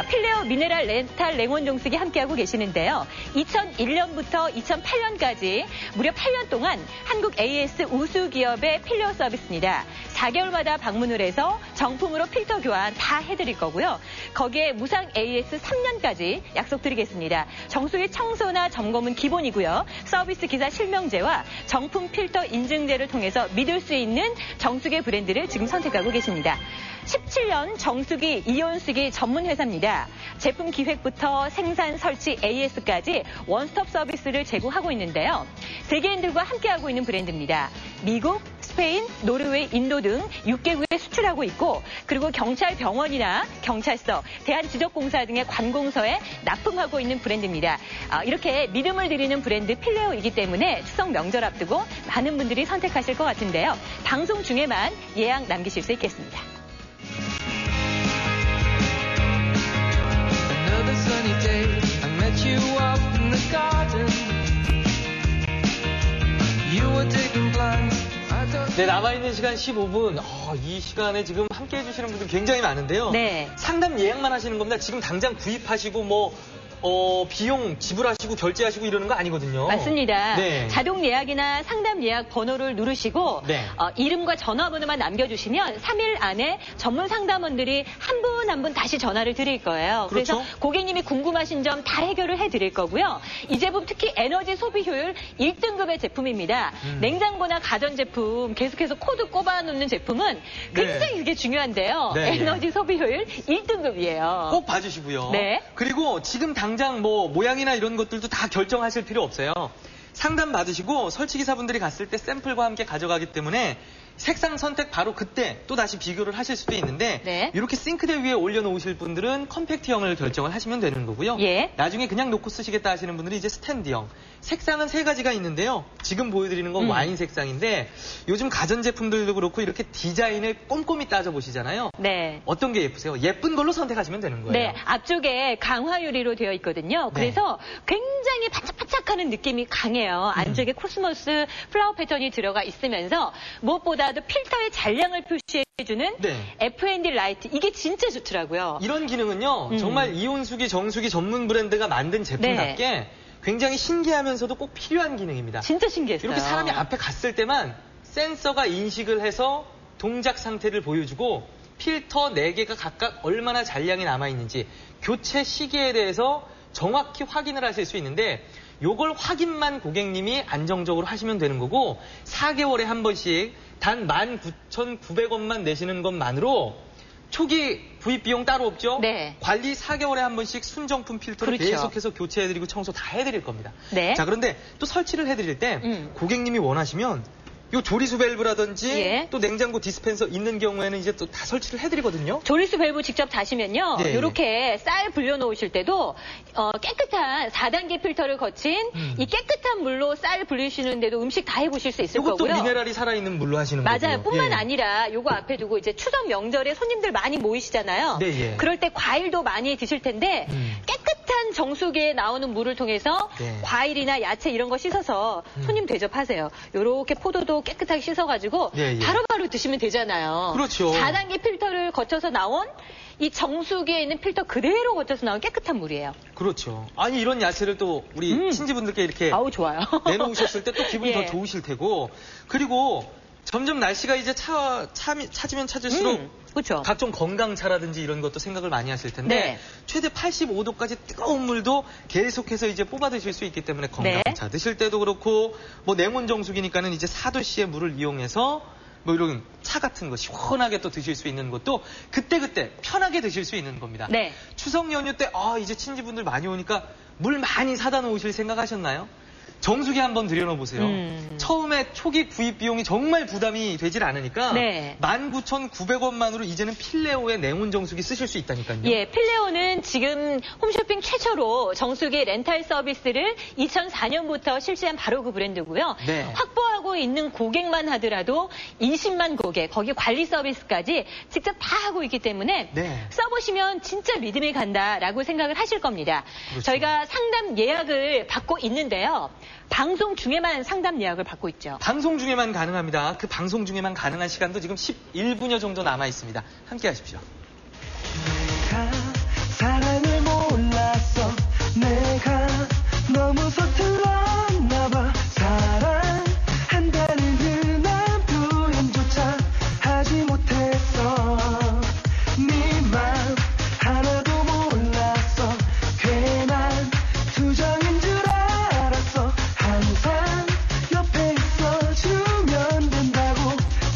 필레오 미네랄 렌탈 냉온 정수기 함께하고 계시는데요. 2001년부터 2008년까지 무려 8년 동안 한국 AS 우수 기업의 필레오 서비스입니다. 4개월마다 방문을 해서 정품으로 필터 교환 다 해드릴 거고요. 거기에 무상 AS 3년까지 약속드리겠습니다. 정수기 청소나 점검은 기본이고요. 서비스 기사 실명제와 정품 필터 인증제를 통해서 믿을 수 있는 정수기 브랜드를 지금 선택하고 계십니다. 17년 정수기, 이온수기 전문 회사입니다. 제품 기획부터 생산, 설치, AS까지 원스톱 서비스를 제공하고 있는데요. 세계인들과 함께하고 있는 브랜드입니다. 미국, 스페인, 노르웨이, 인도 등 6개국에 수출하고 있고 그리고 경찰 병원이나 경찰서, 대한지적공사 등의 관공서에 납품하고 있는 브랜드입니다. 이렇게 믿음을 드리는 브랜드 필레오이기 때문에 추석 명절 앞두고 많은 분들이 선택하실 것 같은데요. 방송 중에만 예약 남기실 수 있겠습니다. 네, 남아있는 시간 15분. 이 시간에 지금 함께 해주시는 분들 굉장히 많은데요. 네. 상담 예약만 하시는 겁니다. 지금 당장 구입하시고 비용 지불하시고 결제하시고 이러는 거 아니거든요. 맞습니다. 네. 자동 예약이나 상담 예약 번호를 누르시고 네. 이름과 전화번호만 남겨주시면 3일 안에 전문 상담원들이 한 분 한 분 다시 전화를 드릴 거예요. 그렇죠? 그래서 고객님이 궁금하신 점 다 해결을 해드릴 거고요. 이 제품 특히 에너지 소비 효율 1등급의 제품입니다. 냉장고나 가전제품 계속해서 코드 꼽아놓는 제품은 굉장히 그게 중요한데요. 네. 에너지 소비 효율 1등급이에요. 꼭 봐주시고요. 네. 그리고 지금 당장 모양이나 이런 것들도 다 결정하실 필요 없어요. 상담 받으시고 설치기사분들이 갔을 때 샘플과 함께 가져가기 때문에 색상 선택 바로 그때 또 다시 비교를 하실 수도 있는데 네. 이렇게 싱크대 위에 올려놓으실 분들은 컴팩트형을 결정을 하시면 되는 거고요. 예. 나중에 그냥 놓고 쓰시겠다 하시는 분들은 이제 스탠드형. 색상은 3가지가 있는데요. 지금 보여드리는 건 와인 색상인데 요즘 가전제품들도 그렇고 이렇게 디자인을 꼼꼼히 따져보시잖아요. 네. 어떤 게 예쁘세요? 예쁜 걸로 선택하시면 되는 거예요. 네, 앞쪽에 강화 유리로 되어 있거든요. 그래서 굉장히 반짝반짝하는 느낌이 강해요. 안쪽에 코스모스 플라워 패턴이 들어가 있으면서 무엇보다도 필터의 잔량을 표시해주는 네. FND 라이트. 이게 진짜 좋더라고요. 이런 기능은요. 정말 이온수기, 정수기 전문 브랜드가 만든 제품답게 굉장히 신기하면서도 꼭 필요한 기능입니다. 진짜 신기했어요. 이렇게 사람이 앞에 갔을 때만 센서가 인식을 해서 동작 상태를 보여주고 필터 4개가 각각 얼마나 잔량이 남아있는지 교체 시기에 대해서 정확히 확인을 하실 수 있는데 요걸 확인만 고객님이 안정적으로 하시면 되는 거고 4개월에 한 번씩 단 19,900원만 내시는 것만으로 초기 구입 비용 따로 없죠? 네. 관리 4개월에 한 번씩 순정품 필터를 그렇죠. 계속해서 교체해드리고 청소 다 해드릴 겁니다. 네. 자, 그런데 또 설치를 해드릴 때 고객님이 원하시면 요 조리수 밸브라든지 예. 또 냉장고 디스펜서 있는 경우에는 이제 또 다 설치를 해드리거든요. 조리수 밸브 직접 다시면요. 네. 이렇게 쌀 불려놓으실 때도 깨끗한 4단계 필터를 거친 이 깨끗한 물로 쌀 불리시는데도 음식 다 해보실 수 있을 이것도 거고요. 미네랄이 살아있는 물로 하시는 거고요. 맞아요. 뿐만 예. 아니라 요거 앞에 두고 이제 추석 명절에 손님들 많이 모이시잖아요. 네, 예. 그럴 때 과일도 많이 드실 텐데 깨끗한 정수기에 나오는 물을 통해서 네. 과일이나 야채 이런 거 씻어서 손님 대접하세요. 요렇게 포도도 깨끗하게 씻어가지고 예, 예. 바로바로 드시면 되잖아요. 그렇죠. 4단계 필터를 거쳐서 나온 이 정수기에 있는 필터 그대로 거쳐서 나온 깨끗한 물이에요. 그렇죠. 아니 이런 야채를 또 우리 친지분들께 이렇게 아우 좋아요. 내놓으셨을 때 또 기분이 예. 더 좋으실 테고 그리고 점점 날씨가 이제 차지면 찾을수록 그렇죠. 각종 건강차라든지 이런 것도 생각을 많이 하실 텐데 네. 최대 85도까지 뜨거운 물도 계속해서 이제 뽑아 드실 수 있기 때문에 건강차 드실 때도 그렇고 뭐 냉온 정수기니까는 이제 4도씨의 물을 이용해서 뭐 이런 차 같은 거 시원하게 또 드실 수 있는 것도 그때그때 편하게 드실 수 있는 겁니다. 네. 추석 연휴 때 이제 친지분들 많이 오니까 물 많이 사다 놓으실 생각하셨나요? 정수기 한번 들여놓으보세요. 처음에 초기 구입 비용이 정말 부담이 되질 않으니까 네. 19,900원만으로 이제는 필레오의 냉온 정수기 쓰실 수 있다니까요. 예, 필레오는 지금 홈쇼핑 최초로 정수기 렌탈 서비스를 2004년부터 실시한 바로 그 브랜드고요. 네. 확보하고 있는 고객만 하더라도 20만 고객, 거기 관리 서비스까지 직접 다 하고 있기 때문에 네. 써보시면 진짜 믿음이 간다라고 생각을 하실 겁니다. 그렇죠. 저희가 상담 예약을 받고 있는데요. 방송 중에만 상담 예약을 받고 있죠. 방송 중에만 가능합니다. 그 방송 중에만 가능한 시간도 지금 11분여 정도 남아 있습니다. 함께 하십시오. 내가 사랑을 몰랐어. 내가 너무 서툴렀나 봐. 사랑한다는 흔한 표현조차 하지 못했어. 네 맘 하나도 몰랐어. 괜한 투정인 줄 알았어. 항상 옆에 있어주면 된다고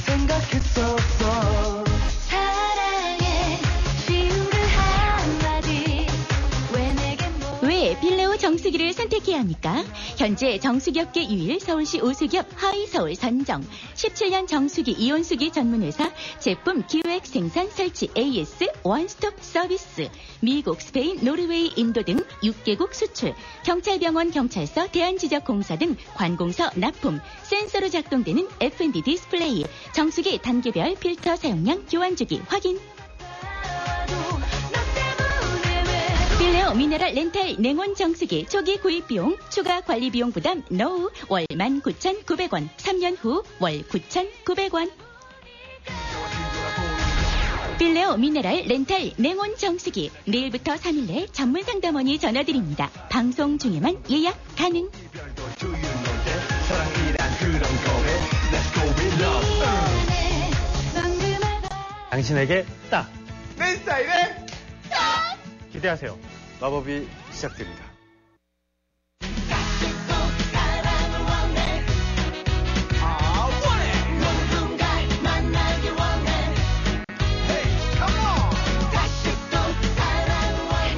생각했었어. 사랑해 쉬운 그 한마디 왜 필레오 정수기를 선택해야 합니까? 현재 정수기업계 유일 서울시 우수기업 하이서울 선정 17년 정수기 이온수기 전문회사 제품 기획 생산 설치 AS 원스톱 서비스 미국, 스페인, 노르웨이, 인도 등 6개국 수출 경찰병원, 경찰서, 대한지적공사 등 관공서 납품 센서로 작동되는 F&D 디스플레이 정수기 단계별 필터 사용량 교환주기 확인 필레오 미네랄 렌탈 냉온 정수기 초기 구입 비용, 추가 관리 비용 부담 NO 월 19,900원, 3년 후 월 9,900원. 필레오 미네랄 렌탈 냉온 정수기 내일부터 3일 내 전문 상담원이 전화드립니다. 방송 중에만 예약 가능. 당신에게 딱 내 스타일에 기대하세요. 마법이 시작됩니다.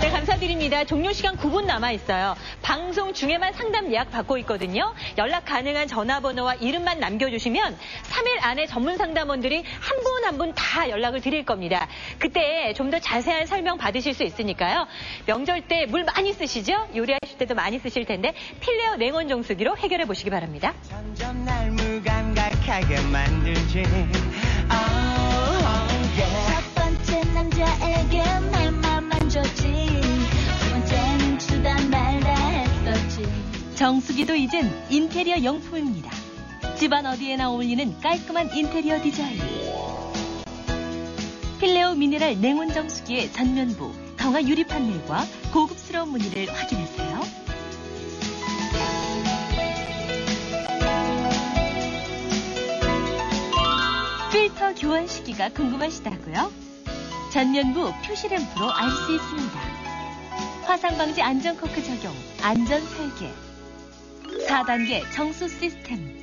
네, 감사드립니다. 종료 시간 9분 남아있어요. 방송 중에만 상담 예약 받고 있거든요. 연락 가능한 전화번호와 이름만 남겨주시면 3일 안에 전문 상담원들이 한 분 한 분 다 연락을 드릴 겁니다. 그때 좀 더 자세한 설명 받으실 수 있으니까요. 명절 때 물 많이 쓰시죠? 요리하실 때도 많이 쓰실 텐데 필레오 냉온 정수기로 해결해 보시기 바랍니다. 점점 날 무감각하게 만들지. 첫 번째 남자에게 말만 줬지 두 번째는 주다 말다 했었지 정수기도 이젠 인테리어 용품입니다. 집안 어디에나 어울리는 깔끔한 인테리어 디자인. 필레오 미네랄 냉온 정수기의 전면부 강화 유리 판넬과 고급스러운 무늬를 확인하세요. 필터 교환 시기가 궁금하시다고요? 전면부 표시 램프로 알 수 있습니다. 화상 방지 안전 코크 적용, 안전 설계. 4단계 정수 시스템.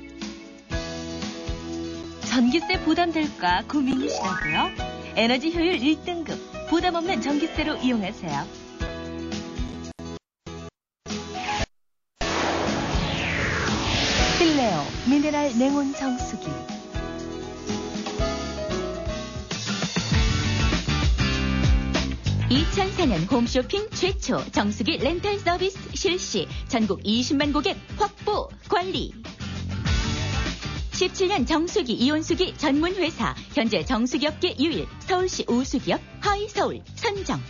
전기세 부담될까 고민이시라고요? 에너지 효율 1등급, 부담 없는 전기세로 이용하세요. 필레오 미네랄 냉온 정수기. (2004년) 홈쇼핑 최초 정수기 렌탈 서비스 실시 전국 20만 고객 확보 관리 17년 정수기 이온수기 전문회사 현재 정수기업계 유일 서울시 우수기업 하이서울 선정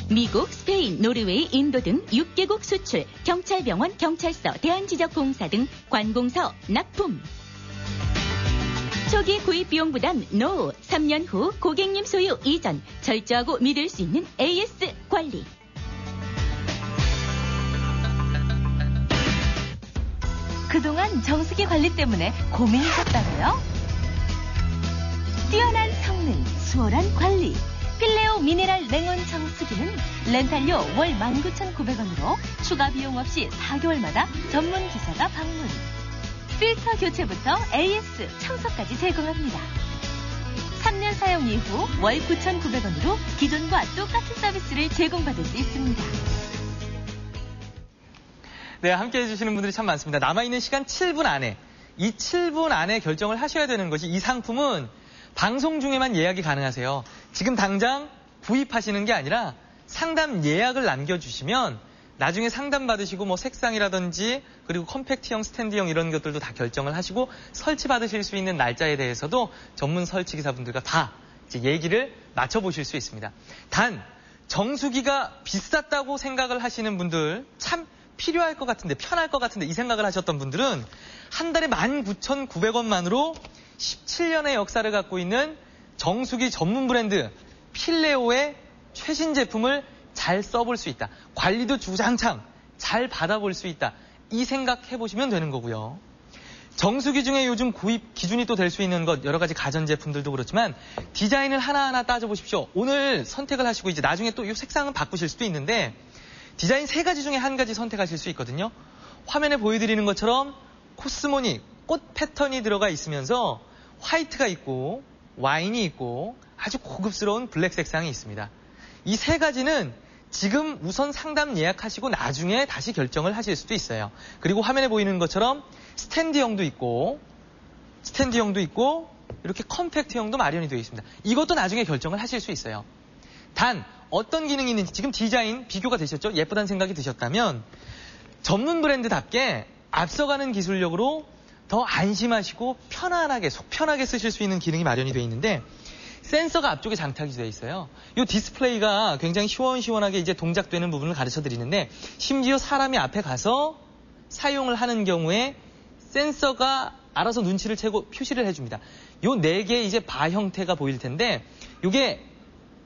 미국, 스페인, 노르웨이, 인도 등 6개국 수출 경찰병원, 경찰서, 대한지적공사 등 관공서 납품 초기 구입 비용 부담 NO 3년 후 고객님 소유 이전 철저하고 믿을 수 있는 AS 관리 그동안 정수기 관리 때문에 고민이셨다고요? 뛰어난 성능, 수월한 관리. 필레오 미네랄 냉온 정수기는 렌탈료 월 19,900원으로 추가 비용 없이 4개월마다 전문 기사가 방문. 필터 교체부터 AS 청소까지 제공합니다. 3년 사용 이후 월 9,900원으로 기존과 똑같은 서비스를 제공받을 수 있습니다. 네, 함께 해주시는 분들이 참 많습니다. 남아있는 시간 7분 안에, 이 7분 안에 결정을 하셔야 되는 것이 이 상품은 방송 중에만 예약이 가능하세요. 지금 당장 구입하시는 게 아니라 상담 예약을 남겨주시면 나중에 상담 받으시고 뭐 색상이라든지 그리고 컴팩트형, 스탠드형 이런 것들도 다 결정을 하시고 설치 받으실 수 있는 날짜에 대해서도 전문 설치 기사분들과 다 이제 얘기를 맞춰보실 수 있습니다. 단 정수기가 비쌌다고 생각을 하시는 분들, 참 필요할 것 같은데, 편할 것 같은데 이 생각을 하셨던 분들은 한 달에 19,900원만으로 17년의 역사를 갖고 있는 정수기 전문 브랜드 필레오의 최신 제품을 잘 써볼 수 있다. 관리도 주장창 잘 받아볼 수 있다. 이 생각해보시면 되는 거고요. 정수기 중에 요즘 구입 기준이 또 될 수 있는 것, 여러 가지 가전제품들도 그렇지만 디자인을 하나하나 따져보십시오. 오늘 선택을 하시고 이제 나중에 또 이 색상은 바꾸실 수도 있는데 디자인 3가지 중에 한 가지 선택하실 수 있거든요. 화면에 보여드리는 것처럼 코스모니, 꽃 패턴이 들어가 있으면서 화이트가 있고 와인이 있고 아주 고급스러운 블랙 색상이 있습니다. 이 3가지는 지금 우선 상담 예약하시고 나중에 다시 결정을 하실 수도 있어요. 그리고 화면에 보이는 것처럼 스탠드형도 있고 이렇게 컴팩트형도 마련이 되어 있습니다. 이것도 나중에 결정을 하실 수 있어요. 단 어떤 기능이 있는지 지금 디자인 비교가 되셨죠? 예쁘다는 생각이 드셨다면 전문 브랜드답게 앞서가는 기술력으로 더 안심하시고 편안하게, 속 편하게 쓰실 수 있는 기능이 마련이 되어 있는데 센서가 앞쪽에 장착이 되어 있어요. 이 디스플레이가 굉장히 시원시원하게 이제 동작되는 부분을 가르쳐 드리는데 심지어 사람이 앞에 가서 사용을 하는 경우에 센서가 알아서 눈치를 채고 표시를 해줍니다. 요 4개의 이제 바 형태가 보일 텐데 이게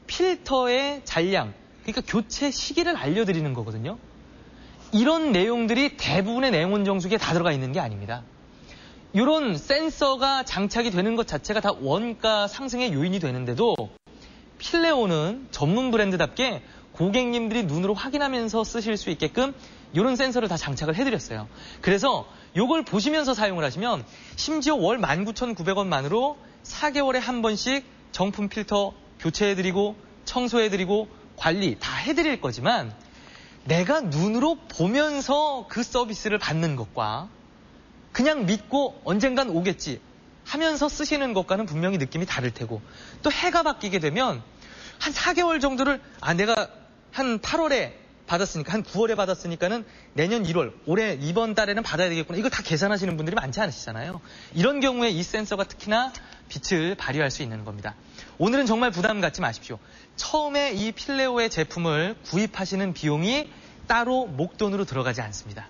필터의 잔량, 그러니까 교체 시기를 알려드리는 거거든요. 이런 내용들이 대부분의 냉온 정수기에 다 들어가 있는 게 아닙니다. 이런 센서가 장착이 되는 것 자체가 다 원가 상승의 요인이 되는데도 필레오는 전문 브랜드답게 고객님들이 눈으로 확인하면서 쓰실 수 있게끔 이런 센서를 다 장착을 해드렸어요. 그래서 이걸 보시면서 사용을 하시면 심지어 월 19,900원만으로 4개월에 한 번씩 정품 필터 교체해드리고 청소해드리고 관리 다 해드릴 거지만 내가 눈으로 보면서 그 서비스를 받는 것과 그냥 믿고 언젠간 오겠지 하면서 쓰시는 것과는 분명히 느낌이 다를 테고 또 해가 바뀌게 되면 한 4개월 정도를 내가 한 8월에 받았으니까 한 9월에 받았으니까는 내년 1월 올해 이번 달에는 받아야 되겠구나 이걸 다 계산하시는 분들이 많지 않으시잖아요. 이런 경우에 이 센서가 특히나 빛을 발휘할 수 있는 겁니다. 오늘은 정말 부담 갖지 마십시오. 처음에 이 필레오의 제품을 구입하시는 비용이 따로 목돈으로 들어가지 않습니다.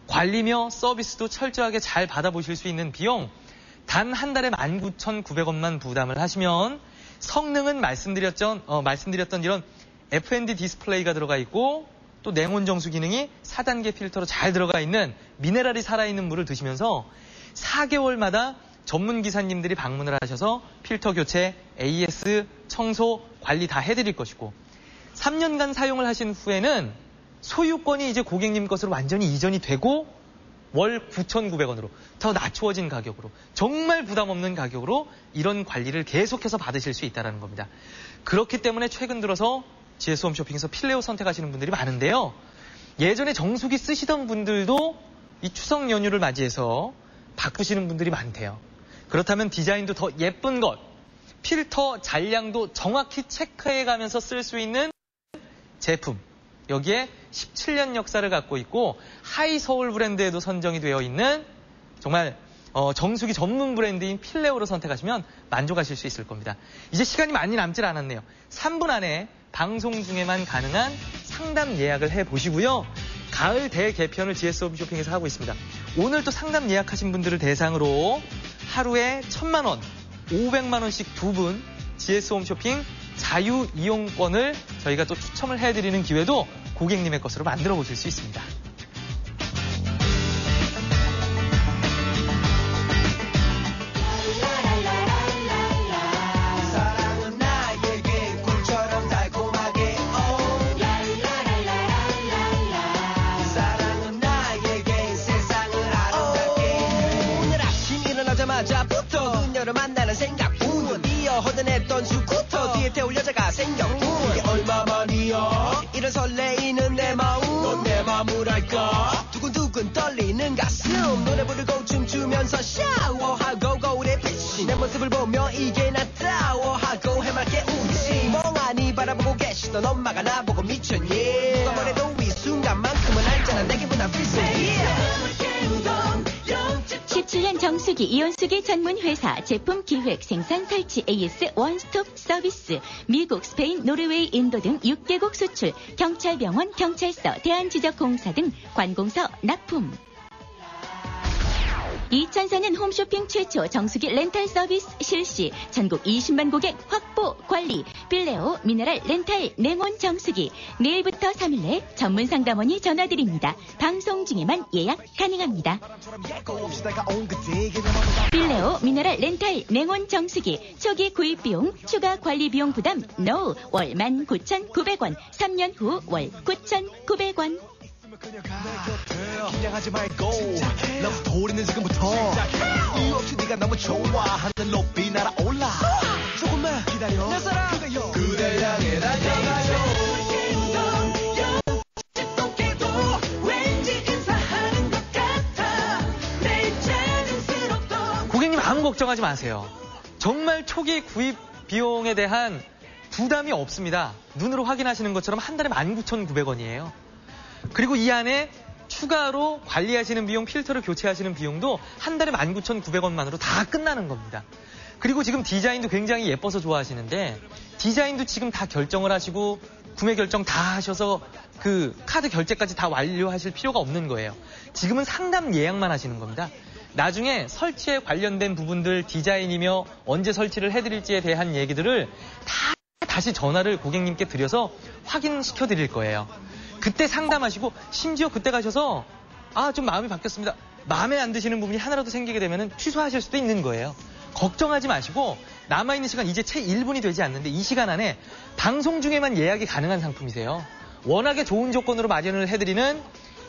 관리며 서비스도 철저하게 잘 받아보실 수 있는 비용 단 한 달에 19,900원만 부담을 하시면 성능은 말씀드렸던 이런 FND 디스플레이가 들어가 있고 또 냉온 정수 기능이 4단계 필터로 잘 들어가 있는 미네랄이 살아있는 물을 드시면서 4개월마다 전문 기사님들이 방문을 하셔서 필터 교체, AS, 청소, 관리 다 해드릴 것이고 3년간 사용을 하신 후에는 소유권이 이제 고객님 것으로 완전히 이전이 되고 월 9,900원으로 더 낮추어진 가격으로 정말 부담 없는 가격으로 이런 관리를 계속해서 받으실 수 있다는 겁니다. 그렇기 때문에 최근 들어서 GS 홈쇼핑에서 필레오 선택하시는 분들이 많은데요. 예전에 정수기 쓰시던 분들도 이 추석 연휴를 맞이해서 바꾸시는 분들이 많대요. 그렇다면 디자인도 더 예쁜 것, 필터 잔량도 정확히 체크해가면서 쓸 수 있는 제품. 여기에 17년 역사를 갖고 있고 하이서울 브랜드에도 선정이 되어 있는 정말 정수기 전문 브랜드인 필레오로 선택하시면 만족하실 수 있을 겁니다. 이제 시간이 많이 남질 않았네요. 3분 안에 방송 중에만 가능한 상담 예약을 해보시고요. 가을 대개편을 GS 홈쇼핑에서 하고 있습니다. 오늘 또 상담 예약하신 분들을 대상으로 하루에 1,000만 원, 500만 원씩 2분 GS 홈쇼핑 자유 이용권을 저희가 또 추첨을 해드리는 기회도 고객님의 것으로 만들어 보실 수 있습니다. 이런 설레이는 내 마음 넌 내 마음을 알까 두근두근 떨리는 가슴 노래 부르고 춤추면서 샤워하고 거울에 비친 내 모습을 보며 이게 낫다워하고 해맑게 웃지 멍하니 바라보고 계시던 엄마가 나보고 미쳤니 누가 뭐래도 이 순간만큼은 알잖아 내게보다 필수야 17년 정수기 이온수기 전문 회사 제품 기획 생산 설치 AS 원스톱 서비스 미국 스페인 노르웨이 인도 등 6개국 수출 경찰병원 경찰서 대한지적공사 등 관공서 납품 2004년 홈쇼핑 최초 정수기 렌탈 서비스 실시 전국 20만 고객 확보 관리 빌레오 미네랄 렌탈 냉온 정수기 내일부터 3일 내 전문 상담원이 전화드립니다. 방송 중에만 예약 가능합니다. 빌레오 미네랄 렌탈 냉온 정수기 초기 구입 비용 추가 관리 비용 부담 NO 월 19,900원 3년 후 월 9,900원 긴장하지 말고 넌 스토리는 지금부터 이유 없이 네가 너무 좋아 하늘 높이 날아올라 조금만 기다려 내 사랑 그댈 향해 달려가요 고객님 아무 걱정하지 마세요. 정말 초기 구입 비용에 대한 부담이 없습니다. 눈으로 확인하시는 것처럼 한 달에 19,900원이에요. 그리고 이 안에 추가로 관리하시는 비용, 필터를 교체하시는 비용도 한 달에 19,900원만으로 다 끝나는 겁니다. 그리고 지금 디자인도 굉장히 예뻐서 좋아하시는데 디자인도 지금 다 결정을 하시고 구매 결정 다 하셔서 그 카드 결제까지 다 완료하실 필요가 없는 거예요. 지금은 상담 예약만 하시는 겁니다. 나중에 설치에 관련된 부분들 디자인이며 언제 설치를 해드릴지에 대한 얘기들을 다시 전화를 고객님께 드려서 확인시켜 드릴 거예요. 그때 상담하시고 심지어 그때 가셔서 좀 마음이 바뀌었습니다. 마음에 안 드시는 부분이 하나라도 생기게 되면 취소하실 수도 있는 거예요. 걱정하지 마시고 남아있는 시간 이제 채 1분이 되지 않는데 이 시간 안에 방송 중에만 예약이 가능한 상품이세요. 워낙에 좋은 조건으로 마련을 해드리는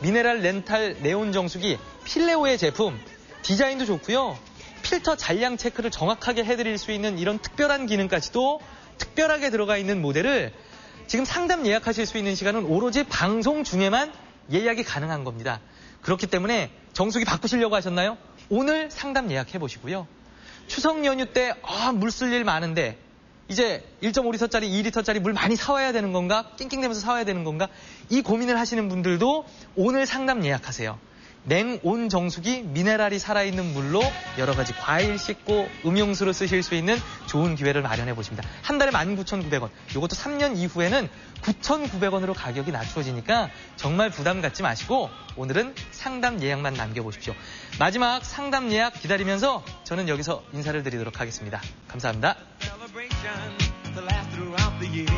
미네랄 렌탈 네온 정수기 필레오의 제품 디자인도 좋고요. 필터 잔량 체크를 정확하게 해드릴 수 있는 이런 특별한 기능까지도 특별하게 들어가 있는 모델을 지금 상담 예약하실 수 있는 시간은 오로지 방송 중에만 예약이 가능한 겁니다. 그렇기 때문에 정수기 바꾸시려고 하셨나요? 오늘 상담 예약해 보시고요. 추석 연휴 때 물 쓸 일 많은데 이제 1.5리터짜리 2리터짜리 물 많이 사와야 되는 건가? 낑낑대면서 사와야 되는 건가? 이 고민을 하시는 분들도 오늘 상담 예약하세요. 냉온 정수기 미네랄이 살아있는 물로 여러 가지 과일 씻고 음용수로 쓰실 수 있는 좋은 기회를 마련해 보십니다. 한 달에 19,900원. 이것도 3년 이후에는 9,900원으로 가격이 낮춰지니까 정말 부담 갖지 마시고 오늘은 상담 예약만 남겨보십시오. 마지막 상담 예약 기다리면서 저는 여기서 인사를 드리도록 하겠습니다. 감사합니다. celebration to last throughout the year.